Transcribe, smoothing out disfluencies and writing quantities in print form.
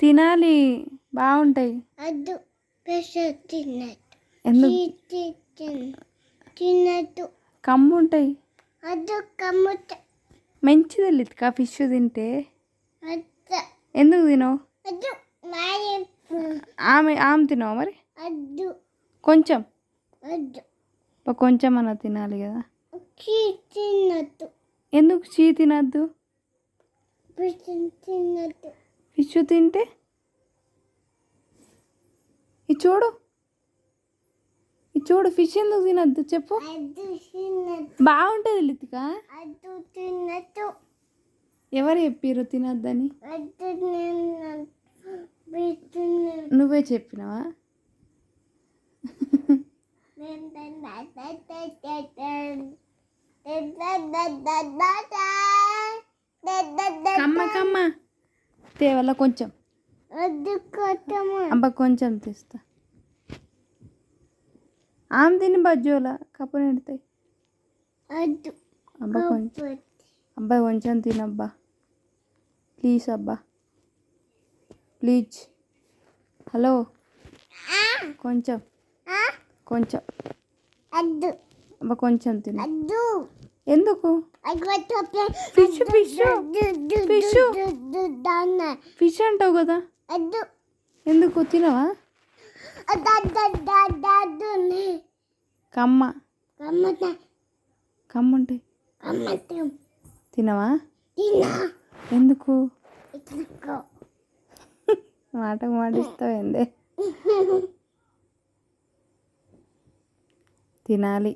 తినాలి, బాగుంటాయి. అద్దు ఫిష్ తిన్నట్టు. ఎందుకు తిన్నట్టు. కమ్ము ఉంటాయి. అద్దు కమ్ముత. మంచిది లితికా ఫిష్ తింటే. అద్దు. ఎందుకు తినవు? అద్దు మరి. ఆమె తినవు మరి. అద్దు కొంచెం. అద్దు కొంచెం అన్న తినాలి కదా. తిన్నట్టు. ఎందుకు తినద్దు? ఫిష్ తిన్నట్టు. ఫిష్ తింటే ఇది చూడు ఫిష్ ఎందుకు తినద్దు చెప్పు. అద్దు తిన్నట్టు. బాగుంటుంది లితిక. అద్దు తిన్నట్టు. ఎవరు చెప్పిర్రు తినద్దని? అద్దు నువ్వే చెప్పినావా? కమ్మ తేవల్ల కొంచెం. అబ్బా కొంచెం తెస్తా. ఆమె తిని బజ్జోల కప్పు నిడతాయి. అబ్బా కొంచెం. అబ్బాయి కొంచెం తినబ్బా ప్లీజ్. అబ్బా ప్లీజ్. హలో కొంచెం అబ్బా కొంచెం తిను. ఎందుకు? ఫిష్ అంటావు కదా. ఎందుకు తినవా? కమ్ముంటాయి తినవా? ఎందుకు? మాటిస్తావు ఏందే? తినాలి.